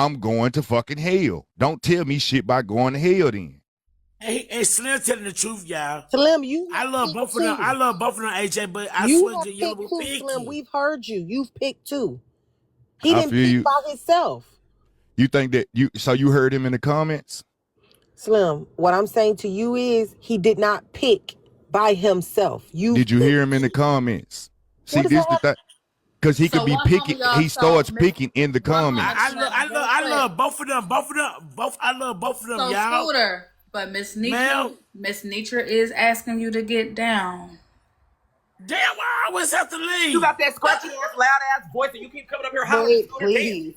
I'm going to fucking hell. Don't tell me shit by going to hell then. Hey, Slim telling the truth, y'all. Slim, you I love both of them. I love both of them, AJ, but I you swear have Good Yellow picked was two, picky. Slim. We've heard you. You've picked two. He I didn't feel pick you. by himself. You think that you heard him in the comments? Slim, what I'm saying to you is he did not pick by himself. Did you hear him in the comments? See, this the thing. Because he could be picking. He starts picking in the comments. I love both of them. I love both of them, so y'all. Scooter, but Miss Nitra is asking you to get down. Damn, I always have to leave. You got that scratchy ass, loud ass voice, and you keep coming up here hollering. Please.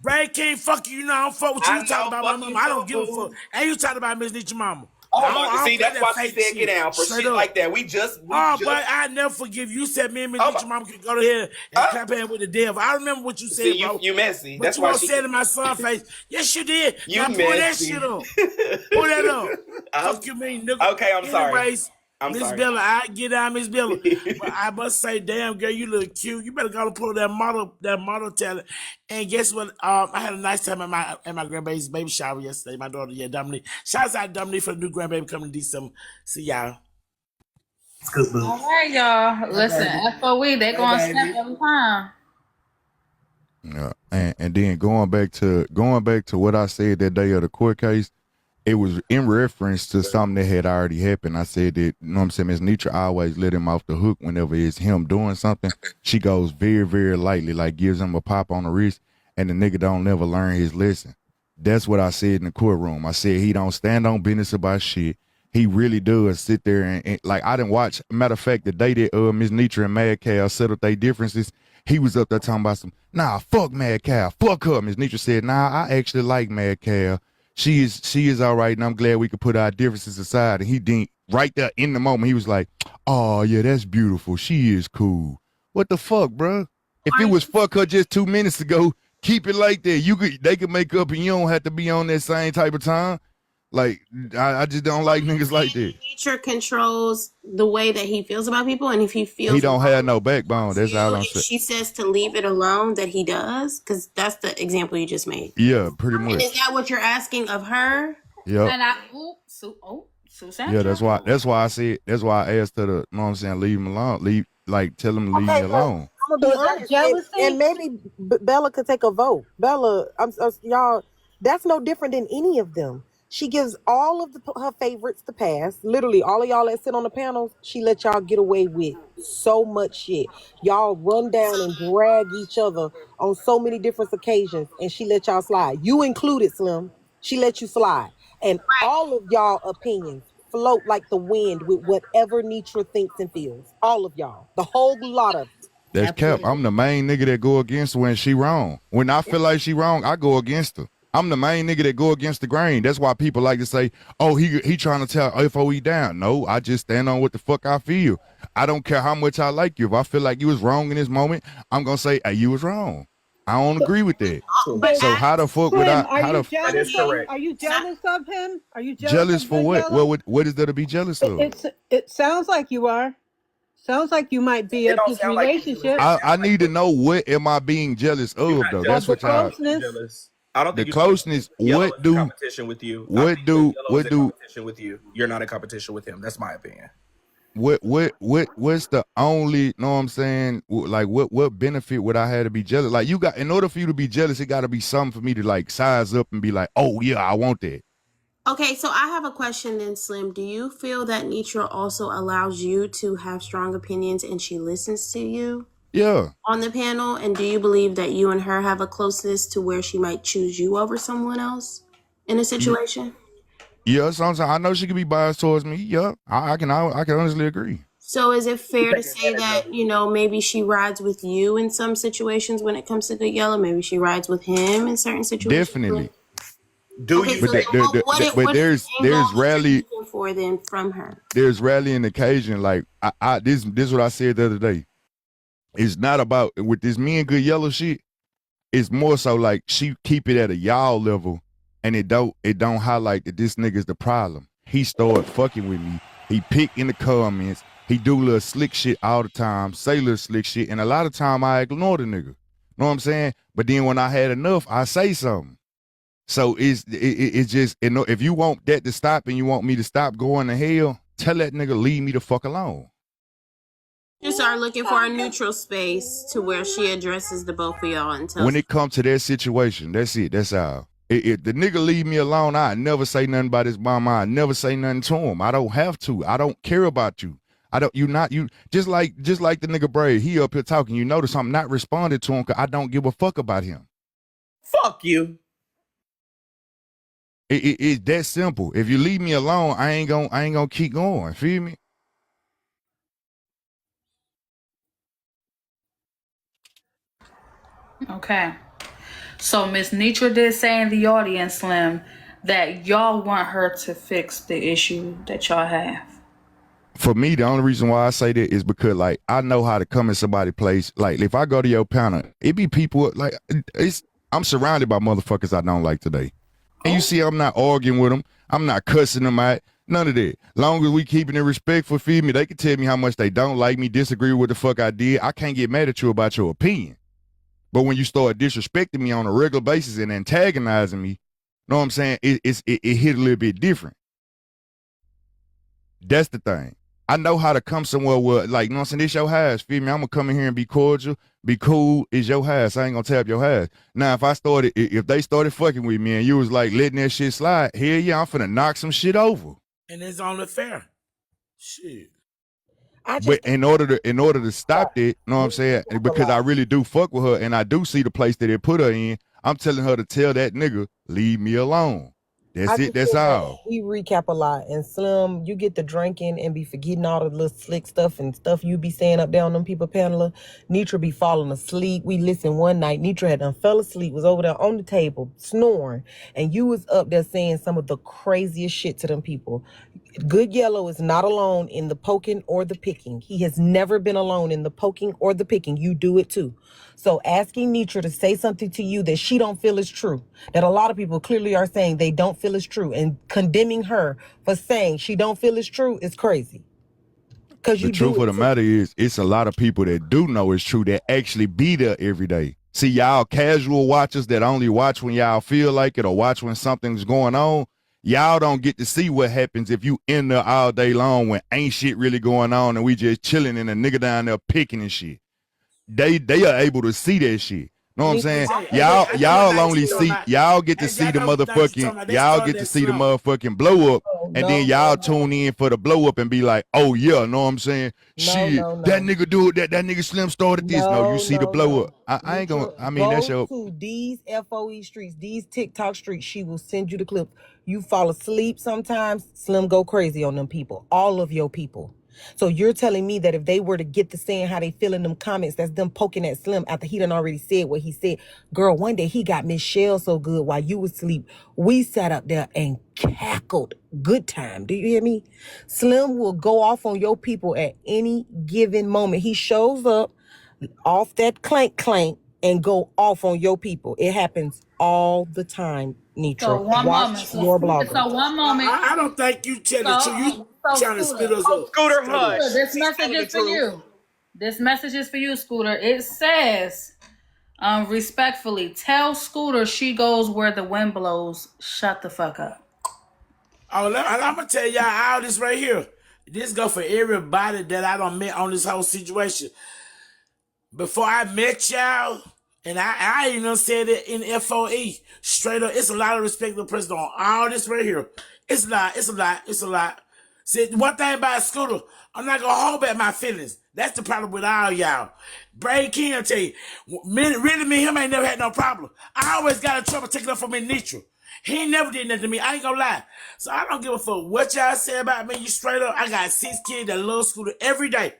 Braid King, fuck you. You know I don't fuck with you. You talking about my mama. I don't give a fuck. And you talking about Miss Nicha mama. Oh, see, that's why she said get down for shit like that. But I never forgive you. You said me and Miss Nicha mama could go to here and clap hands with the devil. I remember what you said, bro. You messy. But that's you why she said in my son's face. Yes, you did. You now messy. Pull that shit up. Pull that up. Fuck you mean, nigga. Okay, I'm sorry. Anyways, Miss Bella, I get out, Miss Bella. But I must say, damn girl, you look cute. You better go and pull that model talent. And guess what? I had a nice time at my grandbaby's baby shower yesterday. My daughter, Dominique. Shouts out Dominique for the new grandbaby coming in December. See y'all. It's good, boo. All right, y'all. Listen, FOE, they going to snap every time. Yeah, and then going back to what I said that day of the court case. It was in reference to something that had already happened. I said that, you know what I'm saying, Ms. Nitra always let him off the hook whenever it's him doing something. She goes very, very lightly, like gives him a pop on the wrist, and the nigga don't never learn his lesson. That's what I said in the courtroom. I said he don't stand on business about shit. He really does sit there and like, I didn't watch. Matter of fact, the day that Ms. Nitra and Mad Cow settled their differences, he was up there talking about nah, fuck Mad Cow, fuck her. Ms. Nitra said, nah, I actually like Mad Cow. She is all right, and I'm glad we could put our differences aside. And he didn't, right there in the moment, he was like, oh, yeah, that's beautiful. She is cool. What the fuck, bro? If it was fuck her just 2 minutes ago, keep it like that. They could make up and you don't have to be on that same type of time. Like, I just don't like niggas like that. Nature controls the way that he feels about people, and if he feels he don't have no backbone, that's all I'm saying. She says to leave it alone, that he does, because that's the example you just made. Yeah, pretty much. And is that what you're asking of her? Yeah. And Susan. Yeah, that's why I asked her to, you know what I'm saying, leave him alone. Tell him to leave me alone. I'm gonna be honest, jealousy, and maybe Bella could take a vote. Bella, y'all, that's no different than any of them. She gives all of her favorites to pass. Literally, all of y'all that sit on the panels, she let y'all get away with so much shit. Y'all run down and drag each other on so many different occasions, and she let y'all slide. You included, Slim. She let you slide. And all of y'all opinions float like the wind with whatever Nitra thinks and feels. All of y'all. The whole lot of you. That's cap. I'm the main nigga that go against her when she wrong. When I feel like she wrong, I go against her. I'm the main nigga that go against the grain. That's why people like to say, oh, he trying to tell FOE down. No, I just stand on what the fuck I feel. I don't care how much I like you. If I feel like you was wrong in this moment, I'm going to say, hey, you was wrong. I don't agree with that. So how the fuck would I? Are you jealous of him? Are you jealous for what? What is there to be jealous of? It sounds like you are. Sounds like you might be of his relationship. I need to know, what am I being jealous of, though? That's what y'all. I don't think the closeness. What do competition with you? What do competition with you? You're not in competition with him. That's my opinion. What's the only, you know what I'm saying? Like what benefit would I have to be jealous? Like you got, in order for you to be jealous, it got to be something for me to like size up and be like, oh yeah, I want that. Okay, so I have a question then, Slim. Do you feel that Nitra also allows you to have strong opinions and she listens to you? Yeah. On the panel, and do you believe that you and her have a closeness to where she might choose you over someone else in a situation? Yeah, sometimes I know she could be biased towards me. Yeah, I can honestly agree. So is it fair to say that, maybe she rides with you in some situations when it comes to Good Yellow? Maybe she rides with him in certain situations? Definitely. But there's rarely for then from her. There's rarely an occasion like this is what I said the other day. It's not about with this me and Good Yellow shit. It's more so like she keep it at a y'all level, and it don't highlight that this nigga's the problem. He started fucking with me. He pick in the comments. He do little slick shit all the time, say little slick shit, and a lot of time I ignore the nigga. Know what I'm saying? But then when I had enough, I say something. So it's just, you know, if you want that to stop and you want me to stop going to hell, tell that nigga leave me the fuck alone. Just are looking for a neutral space to where she addresses the both of y'all and tells. When it comes to that situation, that's it. That's all. If the nigga leave me alone, I never say nothing about his mama. I never say nothing to him. I don't have to. I don't care about you. I don't. You not you. Just like the nigga Braid. He up here talking. You notice I'm not responding to him because I don't give a fuck about him. Fuck you. It's that simple. If you leave me alone, I ain't gonna keep going. Feel me? Okay. So Miss Nitra did say in the audience, Slim, that y'all want her to fix the issue that y'all have. For me, the only reason why I say that is because, like, I know how to come in somebody's place. Like, if I go to your panel, it be people, like, I'm surrounded by motherfuckers I don't like today. And you see, I'm not arguing with them. I'm not cussing them out. None of that. Long as we keeping it respectful, feel me, they can tell me how much they don't like me, disagree with what the fuck I did. I can't get mad at you about your opinion. But when you start disrespecting me on a regular basis and antagonizing me, know what I'm saying? It hit a little bit different. That's the thing. I know how to come somewhere where, like, you know what I'm saying, this your house, feel me? I'm gonna come in here and be cordial, be cool, it's your house. I ain't gonna tap your house. Now, if they started fucking with me and you was like letting that shit slide, hell yeah, I'm finna knock some shit over. And it's only fair. Shit. But in order to stop that, you know what I'm saying? Because I really do fuck with her and I do see the place that it put her in, I'm telling her to tell that nigga, leave me alone. That's it. That's all. He recap a lot. And Slim, you get the drinking and be forgetting all the little slick stuff and stuff you be saying up there on them people paneler. Nitra be falling asleep. We listened one night. Nitra had done fell asleep, was over there on the table, snoring. And you was up there saying some of the craziest shit to them people. Good Yellow is not alone in the poking or the picking. He has never been alone in the poking or the picking. You do it too. So asking Nitra to say something to you that she don't feel is true, that a lot of people clearly are saying they don't feel is true, and condemning her for saying she don't feel is true is crazy. Because the truth of the matter is, it's a lot of people that do know it's true that actually be there every day. See, y'all casual watchers that only watch when y'all feel like it or watch when something's going on, y'all don't get to see what happens if you in there all day long when ain't shit really going on and we just chilling and a nigga down there picking and shit. They are able to see that shit. Know what I'm saying? Y'all only see, y'all get to see the motherfucking, y'all get to see the motherfucking blow up, and then y'all tune in for the blow up and be like, oh yeah, know what I'm saying? Shit, that nigga do it, that nigga Slim started this. No, you see the blow up. I ain't gonna, I mean, that's your. Go to these FOE streets, these TikTok streets, she will send you the clip. You fall asleep sometimes, Slim go crazy on them people, all of your people. So you're telling me that if they were to get to saying how they feel in them comments, that's them poking at Slim after he done already said what he said. Girl, one day he got Miss Shell so good while you was asleep. We sat up there and cackled. Good time. Do you hear me? Slim will go off on your people at any given moment. He shows up off that clank and go off on your people. It happens all the time, Nitra. So one Watch moment. your blogger. So one moment. I don't think you tell the truth. You trying to spit us up. Scooter, hush. This message is for you. This message is for you, Scooter. It says, respectfully, tell Scooter she goes where the wind blows. Shut the fuck up. Oh, I'm gonna tell y'all all this right here. This go for everybody that I done met on this whole situation. Before I met y'all, and I even said it in FOE, straight up, it's a lot of respect to the president on all this right here. It's a lot. See, one thing about Scooter, I'm not gonna hold back my feelings. That's the problem with all y'all. Braid King, I tell you, really me and him ain't never had no problem. I always got in trouble taking up for me Nitra. He ain't never did nothing to me. I ain't gonna lie. So I don't give a fuck what y'all say about me. You straight up, I got 6 kids that love Scooter every day.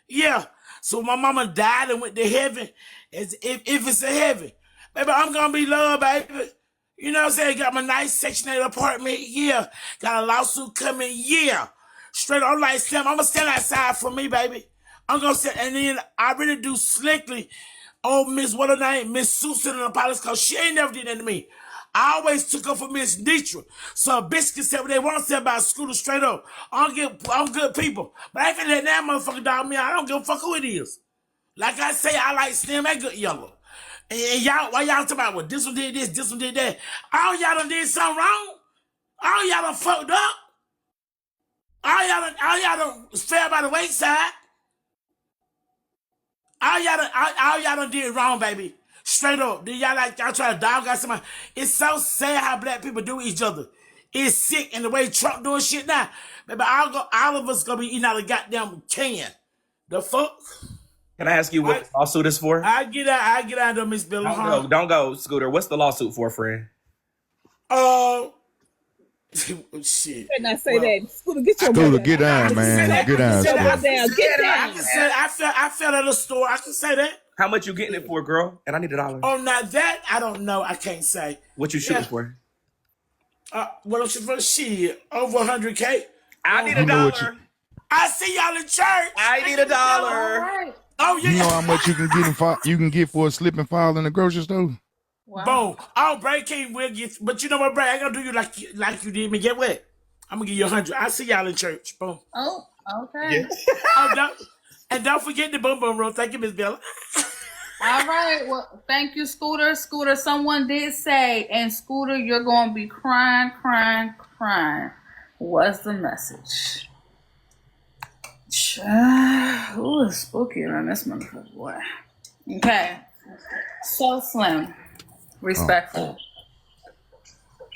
Yeah. So my mama died and went to heaven. If it's a heaven, baby, I'm gonna be loved, baby. You know what I'm saying? Got my nice Section 8 apartment, yeah. Got a lawsuit coming, yeah. Straight up, I'm like, Sam, I'm gonna stand outside for me, baby. I'm gonna stand, and then I really do slickly. Oh, Miss, what her name? Miss Susan and the police, cause she ain't never did that to me. I always took up for Miss Nitra. So a bitch can say what they want to say about Scooter straight up. I'm good people. But I ain't finna let that motherfucker dog me out. I don't give a fuck who it is. Like I say, I like Slim and Good Yellow. And y'all, why y'all talking about, well, this one did this one did that? All y'all done did something wrong. All y'all done fucked up. All y'all done fell by the wayside. All y'all done did wrong, baby. Straight up. Then y'all try to dog out somebody. It's so sad how black people do each other. It's sick, and the way Trump doing shit now. Baby, all of us gonna be eating out of goddamn can. The fuck? Can I ask you what the lawsuit is for? I get out of Miss Bill. Don't go, Scooter. What's the lawsuit for, friend? Shit. Better not say that. Scooter, get your Scooter, get down, man. Get down, Get Scooter. down. Get down. I can say I felt at a store. I can say that. How much you getting it for, girl? And I need $1. Oh, now that I don't know. I can't say. What you shooting for? What I'm shooting for? Shit, over 100K. I need $1. I see y'all in church. I need $1. Right. Oh yeah. You know how much you can get for a slip and fall in the grocery store? Wow. Boom. Oh, Braid King will get, but you know what, Braid? I ain't gonna do you like you did me. Get what? I'm gonna give you 100. I see y'all in church. Boom. Oh, okay. Yeah. Don't forget the boom boom room. Thank you, Miss Bella. All right. Well, thank you, Scooter. Scooter, someone did say, and Scooter, you're gonna be crying. What's the message? Ooh, it's spooky around this motherfucker, boy. Okay. So Slim, respectful.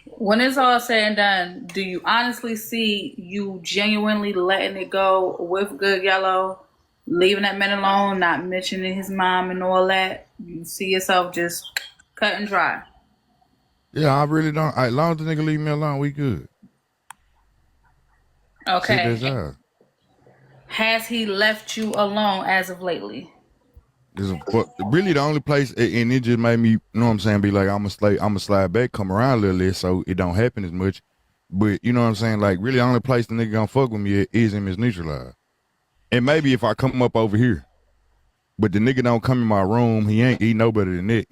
When it's all said and done, do you honestly see you genuinely letting it go with Good Yellow, leaving that man alone, not mentioning his mom and all that? You see yourself just cut and dry? Yeah, I really don't. As long as the nigga leave me alone, we good. Okay. Has he left you alone as of lately? Really the only place, and it just made me, you know what I'm saying, be like, I'm gonna slide back, come around a little bit so it don't happen as much. But you know what I'm saying, like really the only place the nigga gonna fuck with me is in his neutralized. And maybe if I come up over here, but the nigga don't come in my room, he no better than that.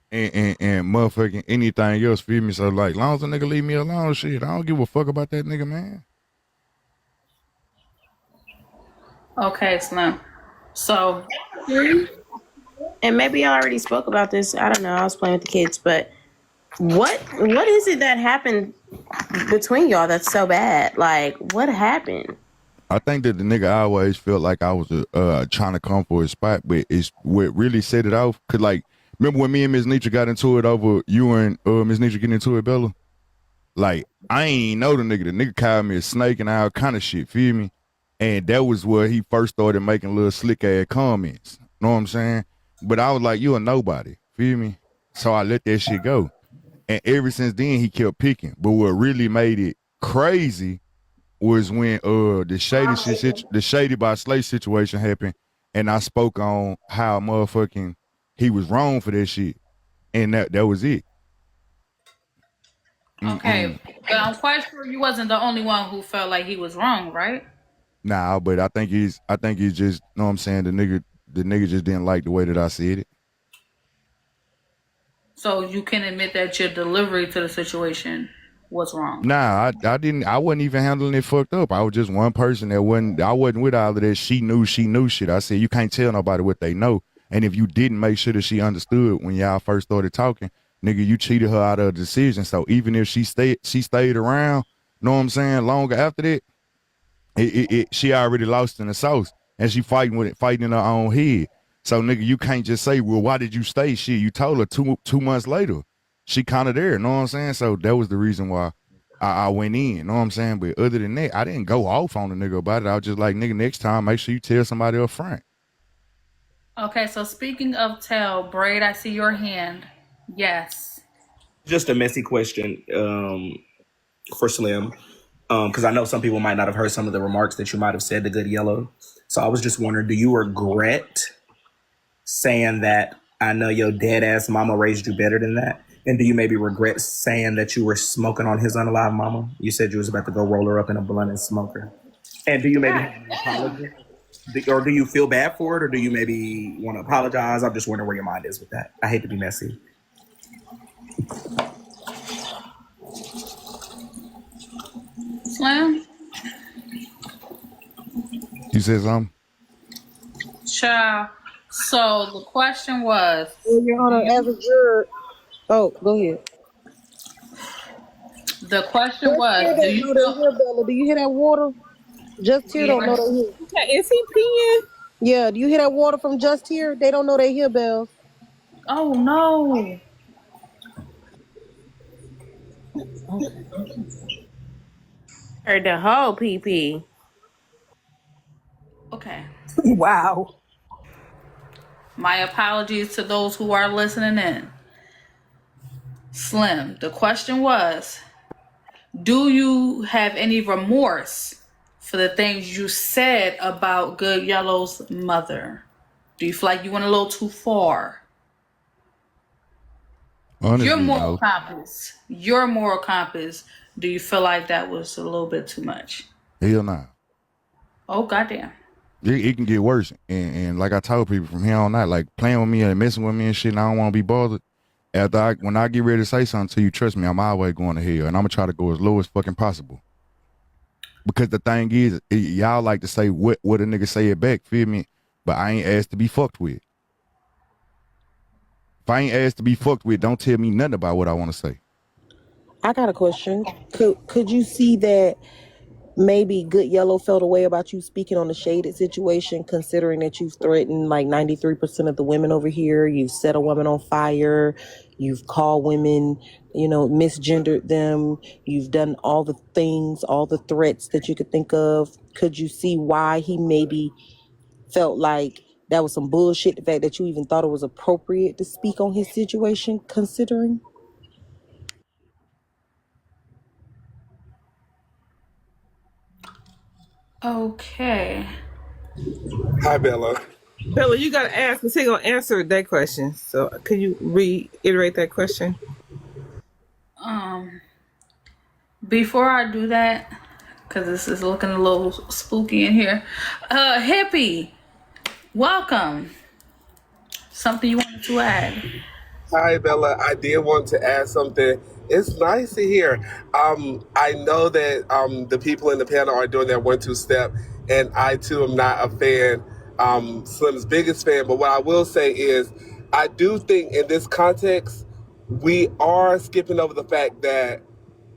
And motherfucking anything else, feel me? So like, long as the nigga leave me alone, shit, I don't give a fuck about that nigga, man. Okay, Slim. So, and maybe I already spoke about this. I don't know. I was playing with the kids, but what is it that happened between y'all that's so bad? Like, what happened? I think that the nigga always felt like I was trying to come for his spot, but it's what really set it off. Cause like, remember when me and Miss Nietzsche got into it over you and Miss Nietzsche getting into it, Bella? Like, I ain't know the nigga. The nigga called me a snake and all kind of shit, feel me? And that was where he first started making little slick ass comments. Know what I'm saying? But I was like, you a nobody, feel me? So I let that shit go. And ever since then, he kept picking. But what really made it crazy was when the Shady by Slay situation happened, and I spoke on how motherfucking he was wrong for that shit. And that was it. okay. But I'm quite sure you wasn't the only one who felt like he was wrong, right? Nah, but I think he's just, know what I'm saying, the nigga just didn't like the way that I said it. So you can admit that your delivery to the situation was wrong. Nah, I wasn't even handling it fucked up. I was just one person I wasn't with all of that she knew shit. I said, you can't tell nobody what they know. And if you didn't make sure that she understood when y'all first started talking, nigga, you cheated her out of a decision. So even if she stayed around, know what I'm saying, longer after that, she already lost in the sauce, and she fighting in her own head. So nigga, you can't just say, well, why did you stay? Shit, you told her two months later. She kind of there, know what I'm saying? So that was the reason why I went in, know what I'm saying? But other than that, I didn't go off on the nigga about it. I was just like, nigga, next time, make sure you tell somebody up front. Okay, so speaking of tell, Braid, I see your hand. Yes. Just a messy question for Slim. Because I know some people might not have heard some of the remarks that you might have said to Good Yellow. So I was just wondering, do you regret saying that I know your dead ass mama raised you better than that? And do you maybe regret saying that you were smoking on his unalive mama? You said you was about to go roll her up in a blunt and smoke her. And do you maybe have an apology? Or do you feel bad for it? Or do you maybe want to apologize? I'm just wondering where your mind is with that. I hate to be messy. Slim? You said something? Child. So the question was, Well, Your do Honor, you? as a juror, oh, go ahead. The question Just was, here do don't you know they feel? here, Bella. Do you hear that water? Just here don't know Yeah. they here. Okay, is he peeing? Yeah, do you hear that water from just here? They don't know they here, Bells. Oh no. Okay. Heard the whole PP. Okay. Wow. My apologies to those who are listening in. Slim, the question was, do you have any remorse for the things you said about Good Yellow's mother? Do you feel like you went a little too far? Your Honestly, moral no. compass. Your moral compass. Do you feel like that was a little bit too much? Hell nah. Oh goddamn. It can get worse. And like I told people from here on out, like playing with me and messing with me and shit, and I don't want to be bothered. When I get ready to say something to you, trust me, I'm always going to hell. And I'm going to try to go as low as fucking possible. Because the thing is, y'all like to say what a nigga say it back, feel me? But I ain't asked to be fucked with. If I ain't asked to be fucked with, don't tell me nothing about what I want to say. I got a question. Could you see that maybe Good Yellow felt a way about you speaking on the shaded situation, considering that you've threatened like 93% of the women over here, you've set a woman on fire, you've called women, misgendered them, you've done all the things, all the threats that you could think of. Could you see why he maybe felt like that was some bullshit, the fact that you even thought it was appropriate to speak on his situation, considering? Okay. Hi, Bella. Bella, you gotta ask because he gonna answer that question. So can you reiterate that question? Um, before I do that, because this is looking a little spooky in here. Hippie, welcome. Something you wanted to add? Hi, Bella. I did want to add something. It's nice to hear. I know that the people in the panel are doing their 1-2 step, and I too am not a fan, Slim's biggest fan. But what I will say is, I do think in this context, we are skipping over the fact that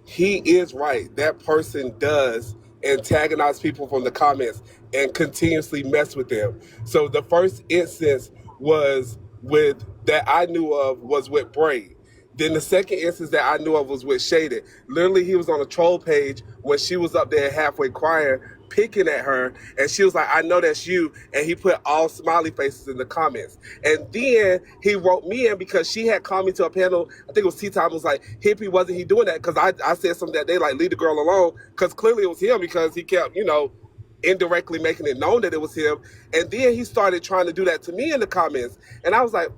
he is right. That person does antagonize people from the comments and continuously mess with them. So the first instance was with that I knew of was with Braid. Then the second instance that I knew of was with Shaded. Literally, he was on a troll page when she was up there halfway crying, picking at her, and she was like, "I know that's you," and he put all smiley faces in the comments. And then he wrote me in because she had called me to a panel, I think it was Tea Time, was like, "Hippie, wasn't he doing that?" Because I said something that day, like, leave the girl alone, because clearly it was him, because he kept, indirectly making it known that it was him. And then he started trying to do that to me in the comments. And I was like,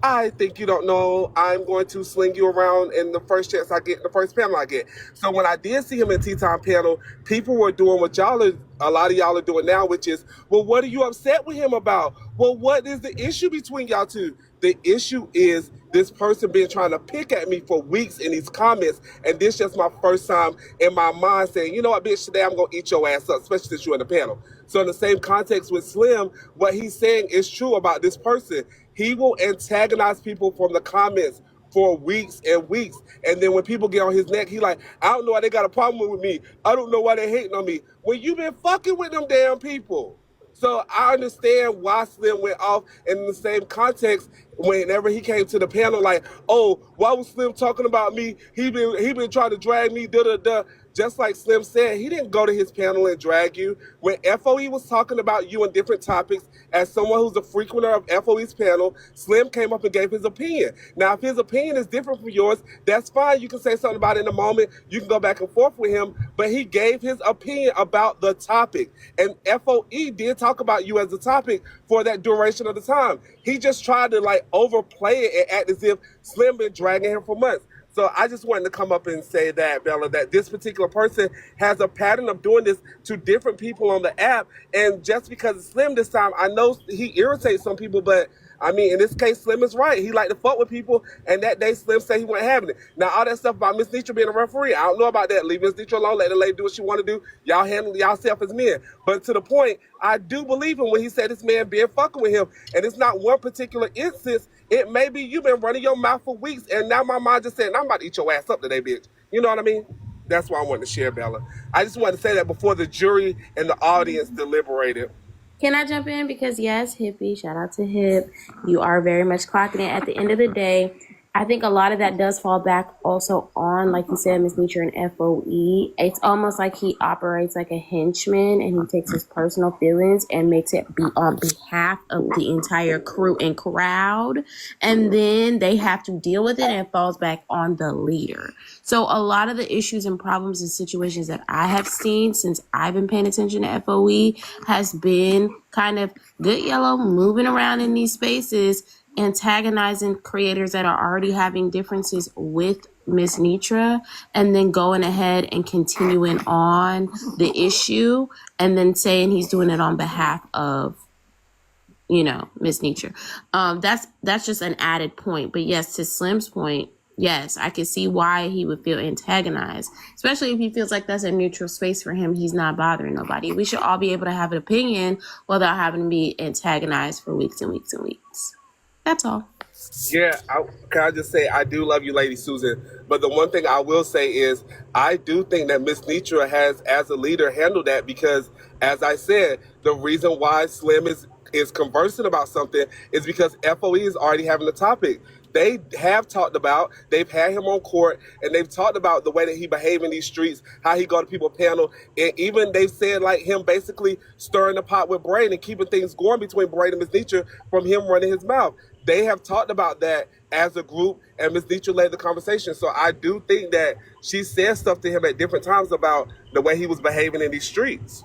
I think you don't know. I'm going to sling you around in the first chance I get, the first panel I get. So when I did see him in Tea Time panel, people were doing what a lot of y'all are doing now, which is, well, what are you upset with him about? Well, what is the issue between y'all two? The issue is this person been trying to pick at me for weeks in these comments, and this just my first time in my mind saying, you know what, bitch, today I'm gonna eat your ass up, especially since you're in the panel. So in the same context with Slim, what he's saying is true about this person. He will antagonize people from the comments for weeks and weeks. And then when people get on his neck, he like, I don't know why they got a problem with me. I don't know why they hating on me. Well, you been fucking with them damn people. So I understand why Slim went off. And in the same context, whenever he came to the panel, like, oh, why was Slim talking about me? He been trying to drag me, da da da. Just like Slim said, he didn't go to his panel and drag you. When FOE was talking about you on different topics, as someone who's a frequenter of FOE's panel, Slim came up and gave his opinion. Now, if his opinion is different from yours, that's fine. You can say something about it in a moment. You can go back and forth with him. But he gave his opinion about the topic. And FOE did talk about you as a topic for that duration of the time. He just tried to like overplay it and act as if Slim been dragging him for months. So I just wanted to come up and say that, Bella, that this particular person has a pattern of doing this to different people on the app. And just because it's Slim this time, I know he irritates some people, but I mean, in this case, Slim is right. He liked to fuck with people, and that day Slim said he wasn't having it. Now, all that stuff about Miss Nitra being a referee, I don't know about that. Leave Miss Nitra alone. Let the lady do what she want to do. Y'all handle yourself as men. But to the point, I do believe him when he said this man being fucking with him. And it's not one particular instance. It may be you've been running your mouth for weeks, and now my mom just said, I'm about to eat your ass up today, bitch. You know what I mean? That's why I wanted to share, Bella. I just wanted to say that before the jury and the audience deliberated. Can I jump in? Because yes, Hippie, shout out to Hip. You are very much clocking it. At the end of the day, I think a lot of that does fall back also on, like you said, Miss Nature and FOE. It's almost like he operates like a henchman and he takes his personal feelings and makes it be on behalf of the entire crew and crowd. And then they have to deal with it and it falls back on the leader. So a lot of the issues and problems and situations that I have seen since I've been paying attention to FOE has been kind of Good Yellow moving around in these spaces, antagonizing creators that are already having differences with Miss Nitra, and then going ahead and continuing on the issue and then saying he's doing it on behalf of, you know, Miss Nitra. That's just an added point. But yes, to Slim's point, yes, I can see why he would feel antagonized, especially if he feels like that's a neutral space for him. He's not bothering nobody. We should all be able to have an opinion without having to be antagonized for weeks and weeks and weeks. That's all. Yeah, can I just say, I do love you, Lady Susan. But the one thing I will say is, I do think that Miss Nitra has, as a leader, handled that because, as I said, the reason why Slim is conversing about something is because FOE is already having the topic. They have talked about, they've had him on court, and they've talked about the way that he behave in these streets, how he go to people's panel, and even they've said like him basically stirring the pot with Braid and keeping things going between Braid and Miss Nitra from him running his mouth. They have talked about that as a group, and Miss Nitra led the conversation. So I do think that she said stuff to him at different times about the way he was behaving in these streets.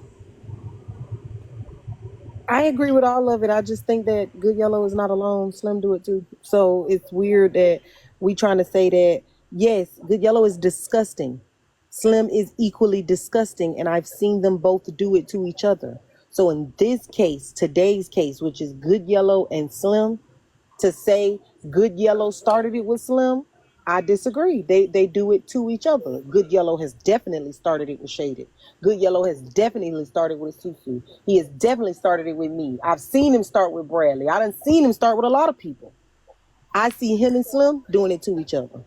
I agree with all of it. I just think that Good Yellow is not alone. Slim do it too. So it's weird that we trying to say that, yes, Good Yellow is disgusting. Slim is equally disgusting, and I've seen them both do it to each other. So in this case, today's case, which is Good Yellow and Slim, to say Good Yellow started it with Slim, I disagree. They do it to each other. Good Yellow has definitely started it with Shaded. Good Yellow has definitely started with Susu. He has definitely started it with me. I've seen him start with Bradley. I done seen him start with a lot of people. I see him and Slim doing it to each other.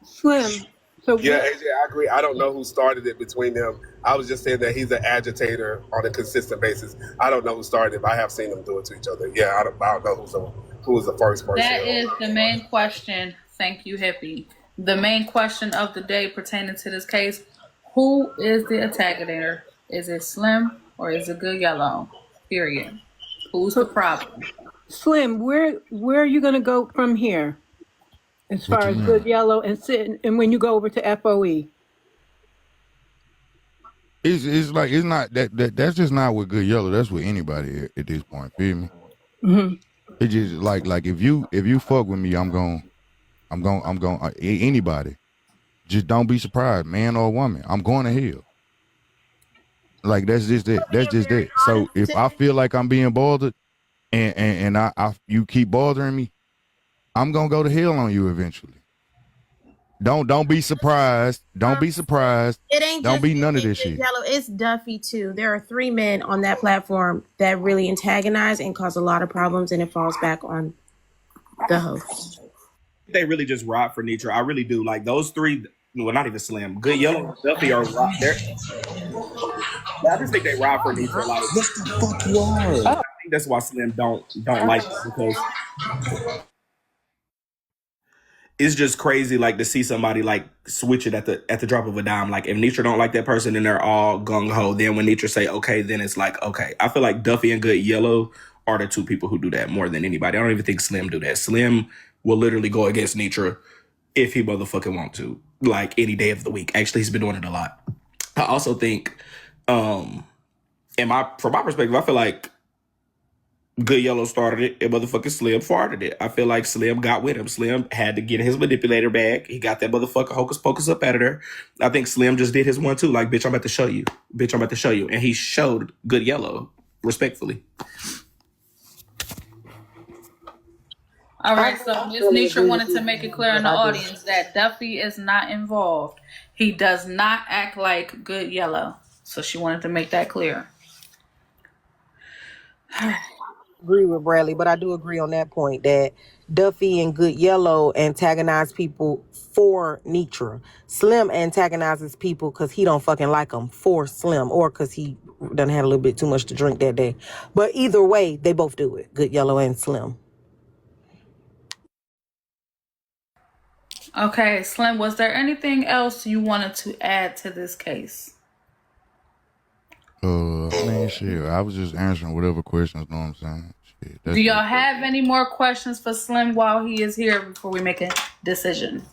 Slim. So yeah, AJ, I agree. I don't know who started it between them. I was just saying that he's an agitator on a consistent basis. I don't know who started it, but I have seen them do it to each other. Yeah, I don't know who was the first person. That is the main question. Thank you, Hippie. The main question of the day pertaining to this case: who is the antagonist? Is it Slim or is it Good Yellow? Period. Who's the problem? Slim, where are you going to go from here? As far as Good Yellow and when you go over to FOE? It's like it's not that's just not with Good Yellow. That's with anybody at this point. Feel me? Mm-hmm. It's just like if you fuck with me, I'm going anybody. Just don't be surprised, man or woman. I'm going to hell. Like that's just it. That's just it. So if I feel like I'm being bothered, and I you keep bothering me, I'm gonna go to hell on you eventually. Don't be surprised. Don't be surprised. It ain't don't just be none of this shit. Yellow. It's Duffy too. There are 3 men on that platform that really antagonize and cause a lot of problems, and it falls back on the host. They really just ride for Nitra. I really do. Like those 3, well, not even Slim. Good Yellow, Duffy are right there. I just think they ride for Nitra. Like, what the fuck you are? I think that's why Slim don't like it, because it's just crazy, like to see somebody like switch it at the drop of a dime. Like if Nitra don't like that person, then they're all gung ho. Then when Nitra say okay, then it's like okay. I feel like Duffy and Good Yellow are the 2 people who do that more than anybody. I don't even think Slim do that. Slim will literally go against Nitra if he motherfucking want to, like any day of the week. Actually, he's been doing it a lot. I also think, from my perspective, I feel like Good Yellow started it and motherfucking Slim farted it. I feel like Slim got with him. Slim had to get his manipulator bag. He got that motherfucker hocus pocus up out of there. I think Slim just did his one too. Like, bitch, I'm about to show you. Bitch, I'm about to show you. And he showed Good Yellow, respectfully. All right, so I Miss really Nisha agree with wanted to you. make it clear in the I do. audience that Duffy is not involved. He does not act like Good Yellow. So she wanted to make that clear. Agree with Bradley, but I do agree on that point that Duffy and Good Yellow antagonize people for Nitra. Slim antagonizes people because he don't fucking like them for Slim, or because he done had a little bit too much to drink that day. But either way, they both do it. Good Yellow and Slim. Okay, Slim, was there anything else you wanted to add to this case? Man, shit. I was just answering whatever questions. Know what I'm saying? Shit, Do y'all have any more questions for Slim while he is here before we make a decision?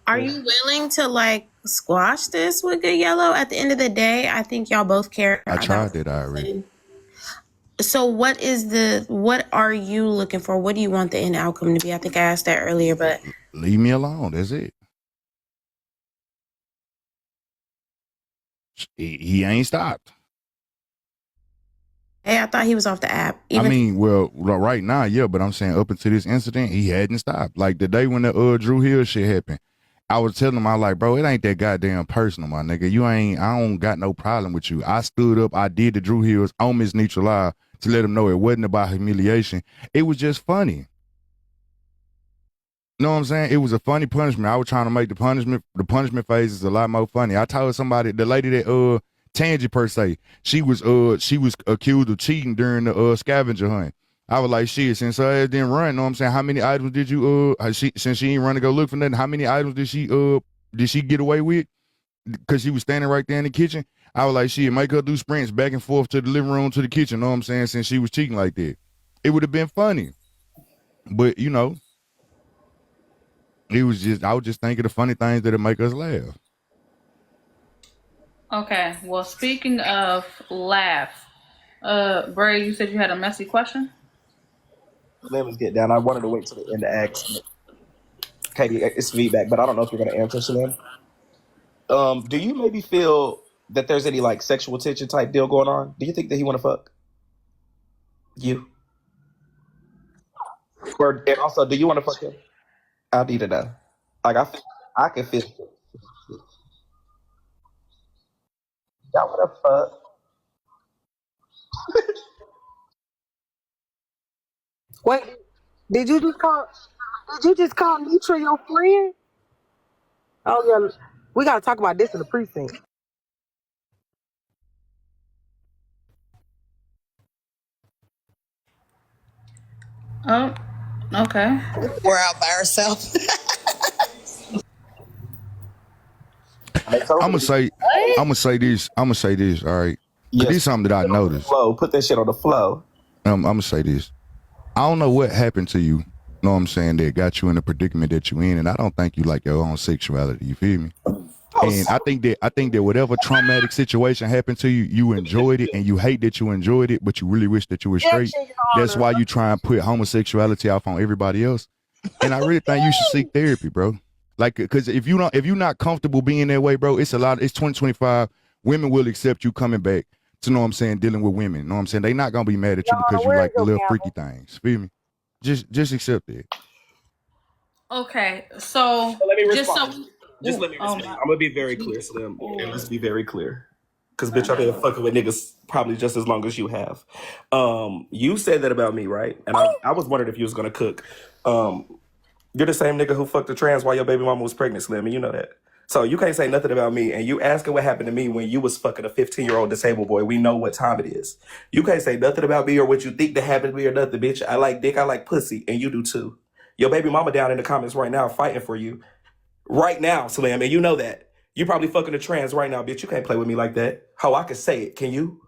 Are you willing to like squash this with Good Yellow? At the end of the day, I think y'all both care. I tried that already. So what are you looking for? What do you want the end outcome to be? I think I asked that earlier, but Leave me alone. That's it. He ain't stopped. hey, I thought he was off the app. Well, right now, yeah, but I'm saying up until this incident, he hadn't stopped. Like the day when the Drew Hill shit happened, I was telling him, I was like, bro, it ain't that goddamn personal, my nigga. I don't got no problem with you. I stood up, I did the Drew Hills on Miss Nietzsche Live to let him know it wasn't about humiliation. It was just funny. You know what I'm saying? It was a funny punishment. I was trying to make the punishment phases a lot more funny. I told somebody, the lady that Tangy per se, she was accused of cheating during the scavenger hunt. I was like, shit, since her ass didn't run, know what I'm saying? How many items did you since she ain't run to go look for nothing, how many items did she get away with? Because she was standing right there in the kitchen. I was like, shit, make her do sprints back and forth to the living room to the kitchen, know what I'm saying? Since she was cheating like that. It would have been funny. But I was just thinking of funny things that'll make us laugh. Okay, well, speaking of laugh, Braid, you said you had a messy question? Let us get down. I wanted to wait till the end to ask Katie it's feedback, but I don't know if you're going to answer, Slim. Do you maybe feel that there's any like sexual tension type deal going on? Do you think that he want to fuck you? And also, do you want to fuck him? I need to know. Like I can feel. Y'all want to fuck? Wait, did you just call Nitra your friend? Oh yeah, we gotta talk about this in the precinct. Oh, okay. We're out by ourselves. I'm gonna say this. All right. Yes. This is something that I noticed. Put that shit on the flow. I'm gonna say this. I don't know what happened to you. Know what I'm saying? That got you in the predicament that you in, and I don't think you like your own sexuality. You feel me? And I think that whatever traumatic situation happened to you, you enjoyed it, and you hate that you enjoyed it, but you really wish that you were straight. That's why you try and put homosexuality off on everybody else. And I really think you should seek therapy, bro. Like, because if you're not comfortable being that way, bro, it's 2025. Women will accept you coming back to, know what I'm saying, dealing with women. You know what I'm saying? They not gonna be mad at you because you like the little freaky things. Feel me? Just accept it. Okay, so let me respond. Just let me respond. I'm gonna be very clear, Slim, and let's be very clear. Because bitch, I've been fucking with niggas probably just as long as you have. You said that about me, right? And I was wondering if you was gonna cook. You're the same nigga who fucked a trans while your baby mama was pregnant, Slim, and you know that. So you can't say nothing about me, and you asking what happened to me when you was fucking a 15-year-old disabled boy. We know what time it is. You can't say nothing about me or what you think that happened to me or nothing, bitch. I like dick, I like pussy, and you do too. Your baby mama down in the comments right now fighting for you. Right now, Slim, and you know that. You probably fucking a trans right now, bitch. You can't play with me like that. How I can say it, can you?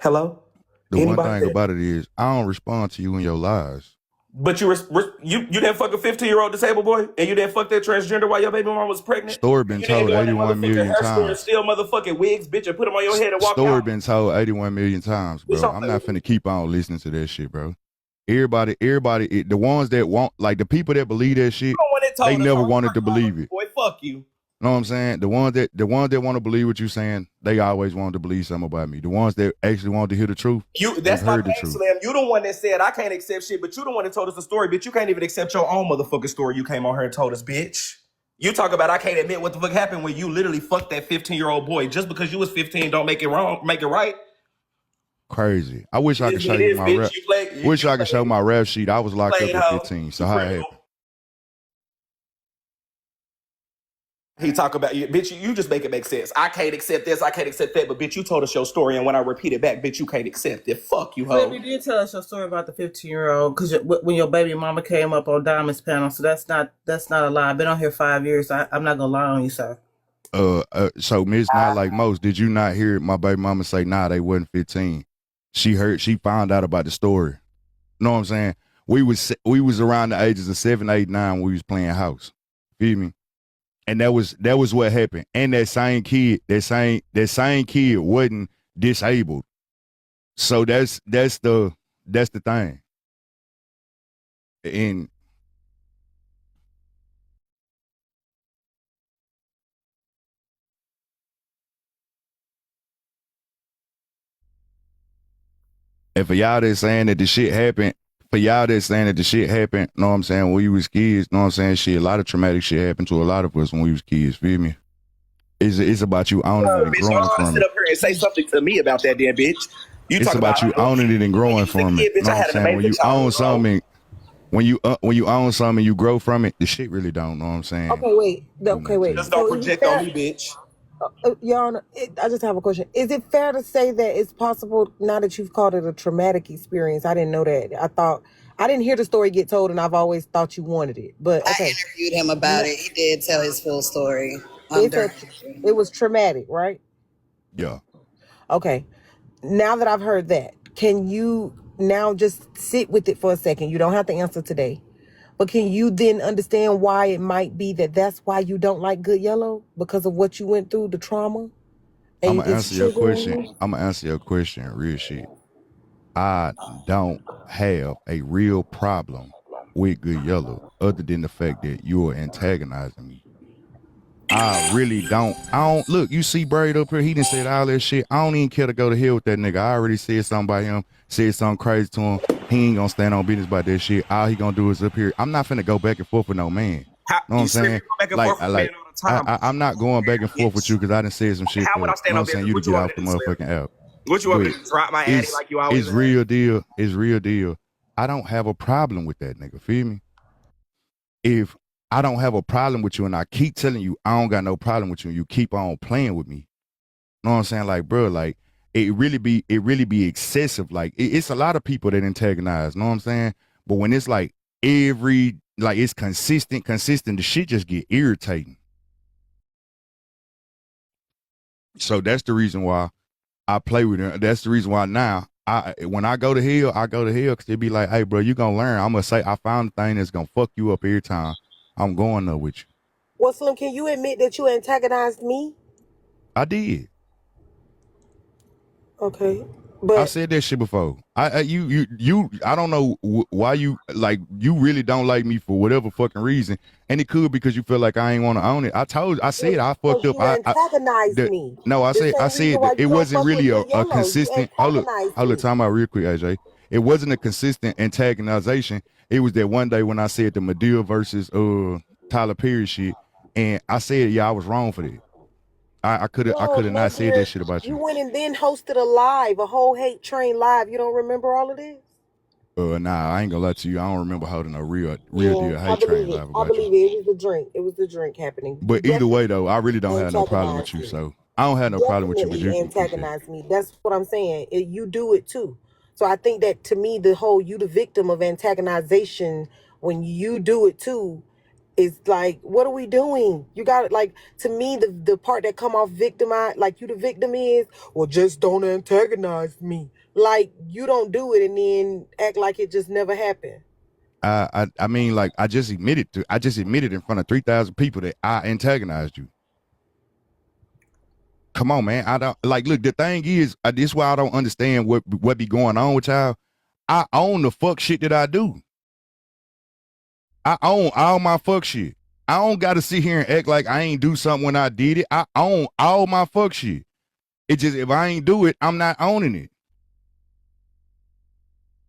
Hello? The one thing about it is I don't respond to you in your lies. But you didn't fuck a 15-year-old disabled boy, and you didn't fuck that transgender while your baby mama was pregnant. Story been told 81 million times. Steal motherfucking wigs, bitch, and put them on your head and walk out. Story been told 81 million times, bro. I'm not finna keep on listening to that shit, bro. Everybody, the ones that want, like the people that believe that shit, they never wanted to believe it. Boy, fuck you. Know what I'm saying? The ones that want to believe what you're saying, they always wanted to believe something about me. The ones that actually wanted to hear the truth, they've That's my heard the thing, truth. Slim. You the one that said I can't accept shit, but you the one that told us the story, bitch. You can't even accept your own motherfucking story. You came on here and told us, bitch. You talk about I can't admit what the fuck happened when you literally fucked that 15-year-old boy. Just because you was 15 don't make it wrong, make it right. Crazy. I wish I could show It you is, my bitch. rap. You Wish I could show my rap sheet. I was locked up played at hoe. 15. So how it happened? He talk about you, bitch. You just make it make sense. I can't accept this. I can't accept that. But bitch, you told us your story, and when I repeat it back, bitch, you can't accept it. Fuck you, hoe. Slim, you did tell us your story about the 15-year-old because when your baby mama came up on Diamond's panel. So that's not a lie. I've been on here 5 years. So I'm not gonna lie on you, sir. So Miss Not Like Most, did you not hear my baby mama say, nah, they wasn't 15? She found out about the story. Know what I'm saying? We was around the ages of 7, 8, 9 when we was playing house. Feel me? And that was what happened. And that same kid wasn't disabled. So that's the thing. And and for y'all that saying that the shit happened, know what I'm saying, when we was kids, know what I'm saying, shit, a lot of traumatic shit happened to a lot of us when we was kids, feel me? It's about you owning it and growing from Sit it. up here and say something to me about that, damn bitch. You It's talk about you owning it and growing from it. Bitch, Know I what I'm had an saying? When amazing you own childhood, bro. something, when you own something and you grow from it, the shit really don't. Know what I'm saying? Okay, wait. Do Okay, nothing to wait. you. Just don't So is it project on fair? me, bitch. Your Honor, I just have a question. Is it fair to say that it's possible, now that you've called it a traumatic experience? I didn't know that. I didn't hear the story get told, and I've always thought you wanted it. But I okay, interviewed him about it. He did tell his full story. it's During it was traumatic, right? Yeah. Okay. Now that I've heard that, can you now just sit with it for a second? You don't have to answer today. But can you then understand why it might be that that's why you don't like Good Yellow? Because of what you went through, the trauma? I'm And gonna it's answer your triggering question. you? I'm gonna answer your question, real shit. I don't have a real problem with Good Yellow, other than the fact that you're antagonizing me. I really don't. I don't look. You see Braid up here. He done said all that shit. I don't even care to go to hell with that nigga. I already said something about him. Said something crazy to him. He ain't gonna stand on business about that shit. All he gonna do is up here. I'm not finna go back and forth with no man. Know what You I'm Slim, you saying? go back and Like, forth with men all the time. I'm not going back and forth with you because I done said some shit How for, would I know stand what on I'm saying, business? you to What you get want off me the to do, Slim? motherfucking app. What you want me But to drop my addy like you always it's have? real deal. It's real deal. I don't have a problem with that nigga. Feel me? If I don't have a problem with you and I keep telling you I don't got no problem with you and you keep on playing with me, know what I'm saying? Like, bro, like it really be excessive. Like it's a lot of people that antagonize, know what I'm saying? But when it's like it's consistent, the shit just get irritating. So that's the reason why I play with him. That's the reason why now when I go to hell because they be like, hey, bro, you gonna learn. I'm gonna say I found the thing that's gonna fuck you up every time. I'm going there with you. Well, Slim, can you admit that you antagonized me? I did. Okay. I But said that shit before. I don't know why you like, you really don't like me for whatever fucking reason, and it could because you feel like I ain't want to own it. I said I fucked because up. you antagonized me. No, The I same reason said that why it you don't wasn't fuck with really Good a Yellow. You consistent. antagonized Hold up, me. time out real quick, Ajay. It wasn't a consistent antagonization. It was that one day when I said the Medea versus Tyler Perry shit, and I said, yeah, I was wrong for that. I could Well, have my not said that dear, shit about you you. went and then hosted a whole hate train live. You don't remember all of this? Nah, I ain't gonna lie to you. I don't remember holding a real Yeah, deal I hate train believe it. live I about you. believe it. It was the drink. It was the drink happening. You But either way, definitely though, I really don't have no problem with antagonized you. me. So I don't have no problem with you because you Definitely can keep that. antagonize me. That's what I'm saying. You do it too. So I think that to me, the whole you the victim of antagonization when you do it too is like, what are we doing? You got it. Like, to me, the part that come off victimized, like you the victim is, well, just don't antagonize me. Like, you don't do it and then act like it just never happened. I mean, like I just admitted in front of 3,000 people that I antagonized you. Come on, man. I don't like. Look, the thing is, this is why I don't understand what be going on with y'all. I own the fuck shit that I do. I own all my fuck shit. I don't got to sit here and act like I ain't do something when I did it. I own all my fuck shit. It just, if I ain't do it, I'm not owning it.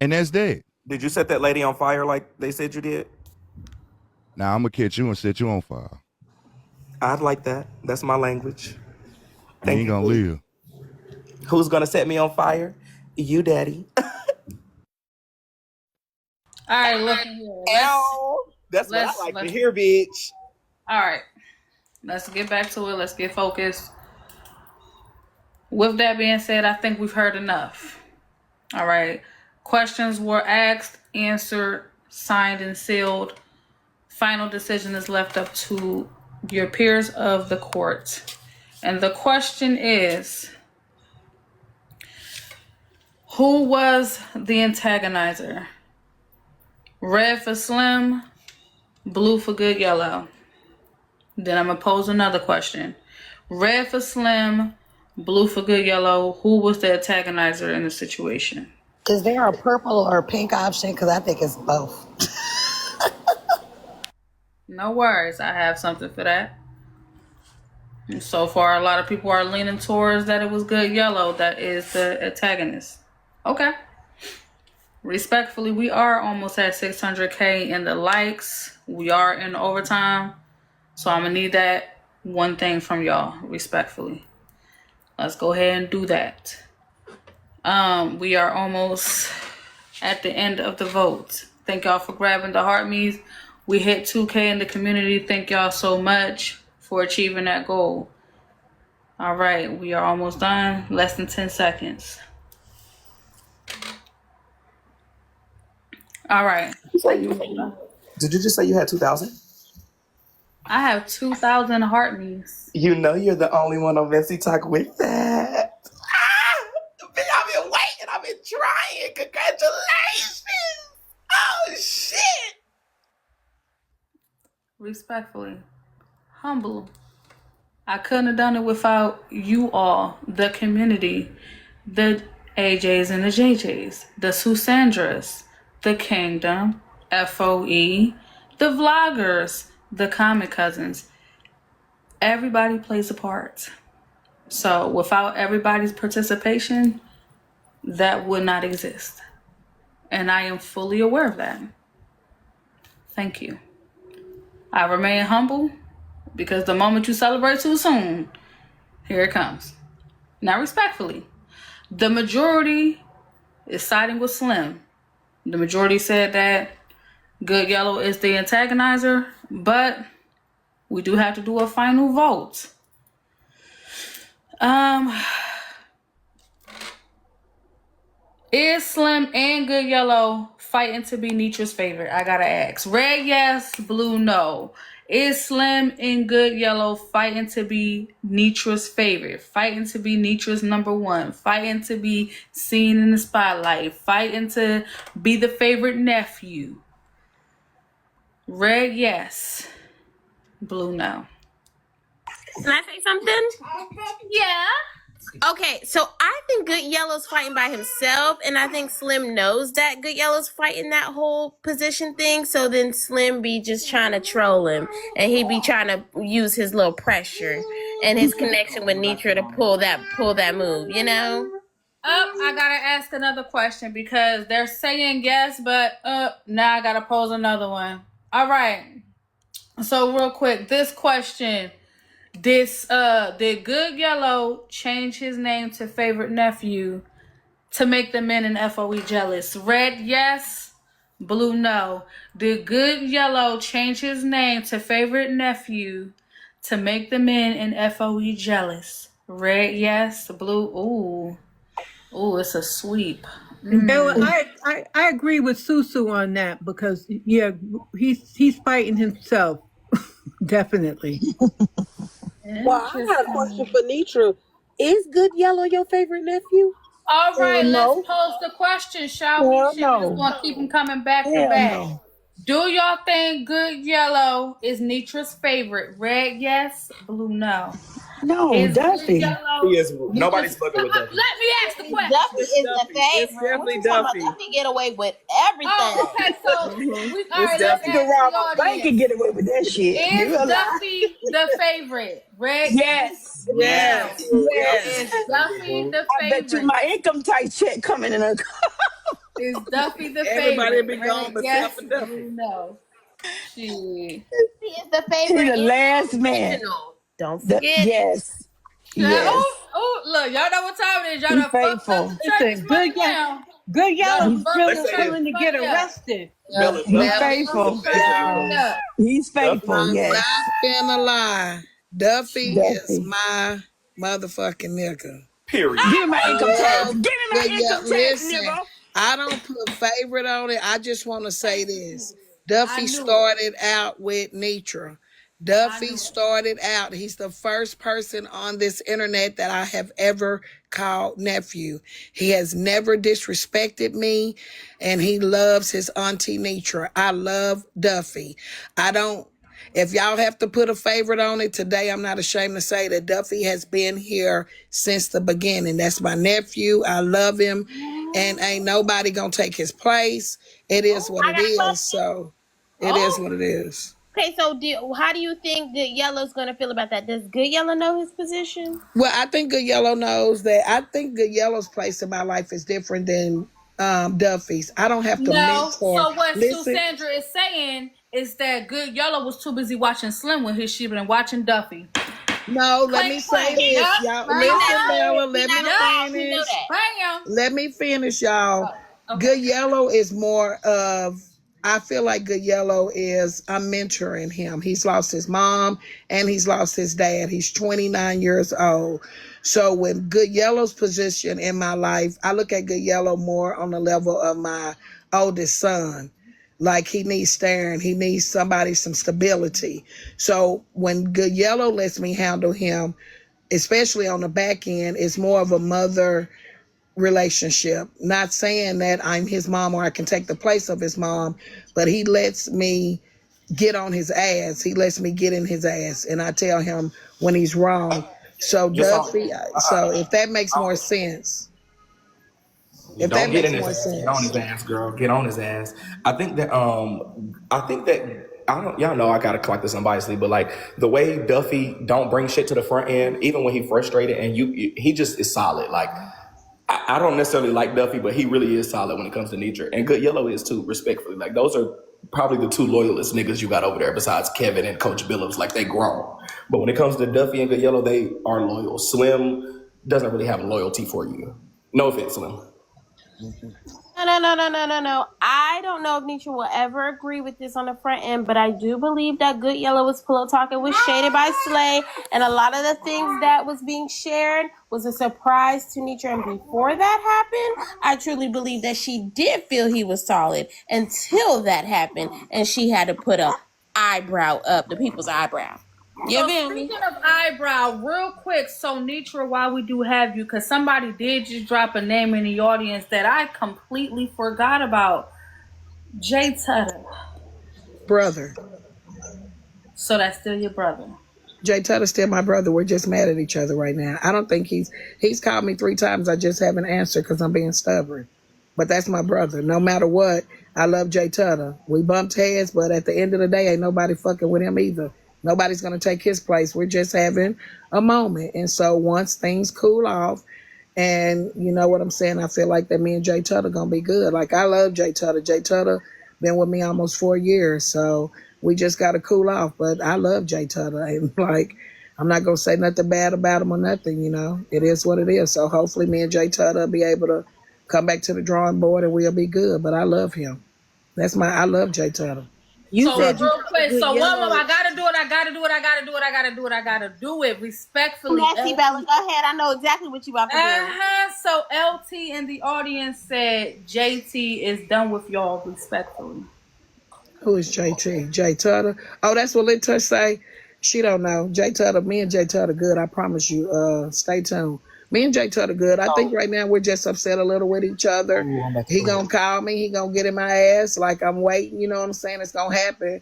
And that's that. Did you set that lady on fire like they said you did? Now I'm going to catch you and set you on fire. I'd like that. That's my language. You ain't going to live. Who's going to set me on fire? You, daddy. All right, look here. That's what I like to hear, bitch. All right. Let's get back to it. Let's get focused. With that being said, I think we've heard enough. All right. Questions were asked, answered, signed, and sealed. Final decision is left up to your peers of the court. And the question is, who was the antagonizer? Red for Slim, blue for Good Yellow. Then I'm going to pose another question. Red for Slim, blue for Good Yellow. Who was the antagonizer in the situation? Is there a purple or a pink option? Because I think it's both. No worries. I have something for that. And so far, a lot of people are leaning towards that it was Good Yellow that is the antagonist. Okay. Respectfully, we are almost at 600K in the likes. We are in overtime. So I'm going to need that one thing from y'all, respectfully. Let's go ahead and do that. We are almost at the end of the vote. Thank y'all for grabbing the heart me's. We hit 2K in the community. Thank y'all so much for achieving that goal. All right, we are almost done. Less than 10 seconds. All right. Did you just say you had 2,000? I have 2,000 heart me's. You know you're the only one on MessyTok with that. I've been waiting. I've been trying. Congratulations. Oh, shit. Respectfully. Humble. I couldn't have done it without you all, the community, the AJs and the JJs, the Susandras, the Kingdom, FOE, the vloggers, the Comic Cousins. Everybody plays a part. So without everybody's participation, that would not exist. And I am fully aware of that. Thank you. I remain humble because the moment you celebrate too soon, here it comes. Now, respectfully, the majority is siding with Slim. The majority said that Good Yellow is the antagonizer, but we do have to do a final vote. Is Slim and Good Yellow fighting to be Nitra's favorite? I gotta ask. Red, yes. Blue, no. Is Slim and Good Yellow fighting to be Nitra's favorite? Fighting to be Nitra's number one? Fighting to be seen in the spotlight? Fighting to be the favorite nephew? Red, yes. Blue, no. Can I say something? Yeah. Okay, so I think Good Yellow's fighting by himself, and I think Slim knows that Good Yellow's fighting that whole position thing, so then Slim be just trying to troll him, and he be trying to use his little pressure and his connection with Nitra to pull that move, you know? I gotta ask another question because they're saying yes, but now I gotta pose another one. All right. So real quick, this question. Did Good Yellow change his name to favorite nephew to make the men in FOE jealous? Red, yes. Blue, no. Did Good Yellow change his name to favorite nephew to make the men in FOE jealous? Red, yes. Blue, ooh, it's a sweep. Bella, I agree with Susu on that because he's fighting himself. Definitely. Well, I got a question for Nitra. Is Good Yellow your favorite nephew? All right, No. let's pose the question, shall we? Hell Shit, we just no. want to keep them coming back to Hell back. no. Do y'all think Good Yellow is Nitra's favorite? Red, yes. Blue, no. No, Is Good Duffy. Yellow He is. Nobody's Nitra's? fucking with Duffy. Let me ask the question. Duffy It's is the Duffy. It's favorite. What definitely you talking about? Duffy. Duffy get away with Oh, everything. okay. So we all It's right. Let's Duffy. Nigga ask the rob a bank and audience. get away with that shit. You Is realize? Duffy the favorite? Red, yes. Yes, Now, yes, Yes. yes. Yes. is Duffy the I bet you favorite? my income tax check coming in a Is Duffy the Everybody favorite? be Red, gone but yes. Steph and Duffy. Blue, no. Shit. He is the he favorite the and last the man. original. Don't forget it. Yes, yes. Look, y'all know what time it is. Y'all He done fucked up faithful. the church's Listen, money now. Good Y'all Yellow done He's was fucked They the really say church's his willing to get money up. arrested. Bella he's Duffy. Y'all fucked the faithful. church's Faithful. money up. He's faithful. Duffy. I'm Yes, not finna lie. Duffy is Duffy. my motherfucking nigga. Period. Give me my I income tax. Give love me my good. Yeah, income tax, listen, nigga. I don't put favorite on it. I just want to say this. I Duffy knew it. started out with Nitra. I Duffy knew it. started out. He's the first person on this internet that I have ever called nephew. He has never disrespected me, and he loves his auntie Nitra. I love Duffy. I don't. If y'all have to put a favorite on it today, I'm not ashamed to say that Duffy has been here since the beginning. That's my nephew. I love him, and ain't nobody gonna take his place. It is what I it got a is. question. So it is Oh, what it is. Okay, so how do you think Good Yellow's gonna feel about that? Does Good Yellow know his position? Well, I think Good Yellow knows that. I think Good Yellow's place in my life is different than Duffy's. I don't have to no. mentor. So what Listen, Sandra is saying is that Good Yellow was too busy watching Slim with his shit and watching Duffy. no, let Clank, me say clank. this, Yup. y'all. We Bam. Listen, not Bella, lying. We let not me lying. We know finish. that. Bam. Let me finish, y'all. Okay. Good Yellow is more of, I feel like Good Yellow is, I'm mentoring him. He's lost his mom and he's lost his dad. He's 29 years old. So when Good Yellow's position in my life, I look at Good Yellow more on the level of my oldest son. Like he needs staring, he needs somebody, some stability. So when Good Yellow lets me handle him, especially on the back end, it's more of a mother relationship. Not saying that I'm his mom or I can take the place of his mom, but he lets me get on his ass. He lets me get in his ass, and I tell him when he's wrong. So Just on. Duffy, so if that makes more sense, if that Don't get makes in his more ass. Get on his sense. ass, girl. Get on his ass. I think that I don't y'all know I gotta collect this unbiasedly, but like the way Duffy don't bring shit to the front end, even when he frustrated and he just is solid. Like I don't necessarily like Duffy, but he really is solid when it comes to Nitra. And Good Yellow is too, respectfully. Like those are probably the two loyalist niggas you got over there besides Kevin and Coach Billups. Like they grown. But when it comes to Duffy and Good Yellow, they are loyal. Slim doesn't really have loyalty for you. No offense, Slim. No. I don't know if Nietzsche will ever agree with this on the front end, but I do believe that Good Yellow was pillow talking was shaded by Slay, and a lot of the things that was being shared was a surprise to Nietzsche. And before that happened, I truly believe that she did feel he was solid until that happened, and she had to put a eyebrow up, the people's eyebrow. You So feel me? speaking of eyebrow, real quick, so Nitra, while we do have you, because somebody did just drop a name in the audience that I completely forgot about. Jay Tutter. Brother. So that's still your brother. Jay Tutter's still my brother. We're just mad at each other right now. I don't think he's called me 3 times. I just haven't answered because I'm being stubborn. But that's my brother. No matter what, I love Jay Tutter. We bumped heads, but at the end of the day, ain't nobody fucking with him either. Nobody's gonna take his place. We're just having a moment. And so once things cool off, and you know what I'm saying, I feel like that me and Jay Tutter gonna be good. Like I love Jay Tutter. Jay Tutter been with me almost 4 years, so we just gotta cool off. But I love Jay Tutter, and like I'm not gonna say nothing bad about him or nothing. You know, it is what it is. So hopefully, me and Jay Tutter will be able to come back to the drawing board, and we'll be good. But I love him. I love Jay Tutter. You So said Brother. you real thought quick, Good so one more, Yellow. I gotta do it, I gotta do it, I gotta do it, I gotta do it, I gotta do it respectfully. Messy Bella, go ahead. I know exactly what you about to do. So LT in the audience said JT is done with y'all respectfully. Who is JT? Jay Tutter? Oh, that's what Lit Touch say. She don't know. Jay Tutter, me and Jay Tutter good. I promise you. Stay tuned. Me and Jay Tutter good. I think right now we're just upset a little with each other. Ooh, I'm about to He go gonna call me. He gonna get in my ass like I'm waiting. You know what I'm saying? It's gonna happen.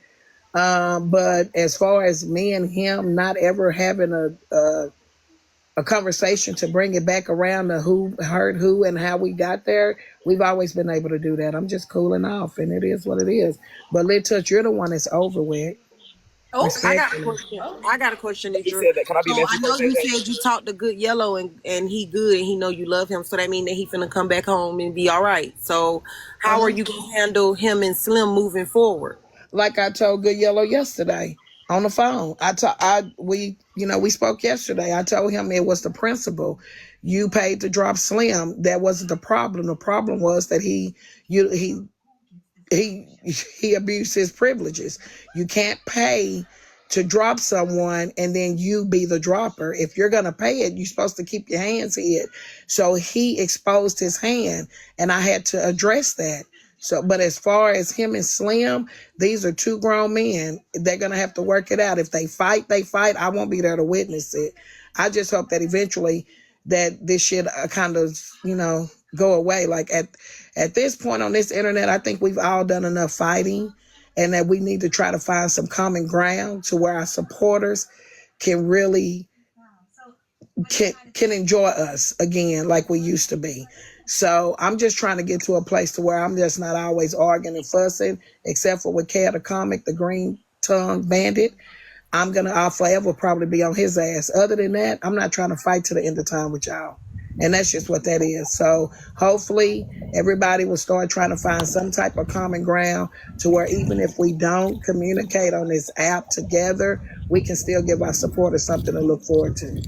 But as far as me and him not ever having a conversation to bring it back around to who hurt who and how we got there, we've always been able to do that. I'm just cooling off, and it is what it is. But Lit Touch, you're the one that's over with. Oh, I got a Respectfully. question. I got a question, You Nitra. said that. Can I be So messy I for a know you second? said you talked to good yellow and he good and he know you love him. So that mean that he finna come back home and be all right. So how are you gonna handle him and Slim moving forward? Like I told Good Yellow yesterday on the phone. We spoke yesterday. I told him it was the principle. You paid to drop Slim. That wasn't the problem. The problem was that he he abused his privileges. You can't pay to drop someone and then you be the dropper. If you're gonna pay it, you're supposed to keep your hands hid. So he exposed his hand, and I had to address that. So, but as far as him and Slim, these are two grown men. They're gonna have to work it out. If they fight, they fight. I won't be there to witness it. I just hope that eventually that this shit kind of, go away. Like at this point on this internet, I think we've all done enough fighting, and that we need to try to find some common ground to where our supporters can really can enjoy us again like we used to be. So I'm just trying to get to a place to where I'm just not always arguing and fussing, except for with Cat the comic, the green tongue bandit. I'll forever probably be on his ass. Other than that, I'm not trying to fight to the end of time with y'all. And that's just what that is. So hopefully everybody will start trying to find some type of common ground to where even if we don't communicate on this app together, we can still give our supporters something to look forward to.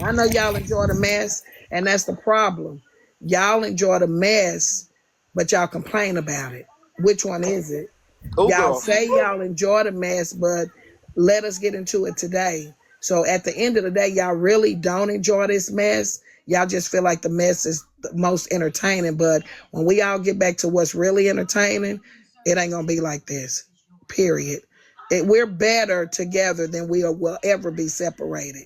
I know y'all enjoy the mess, and that's the problem. Y'all enjoy the mess, but y'all complain about it. Which one is it? Oh, Y'all girl. say y'all enjoy the mess, but let us get into it today. So at the end of the day, y'all really don't enjoy this mess. Y'all just feel like the mess is the most entertaining. But when we all get back to what's really entertaining, it ain't gonna be like this. Period. We're better together than we will ever be separated.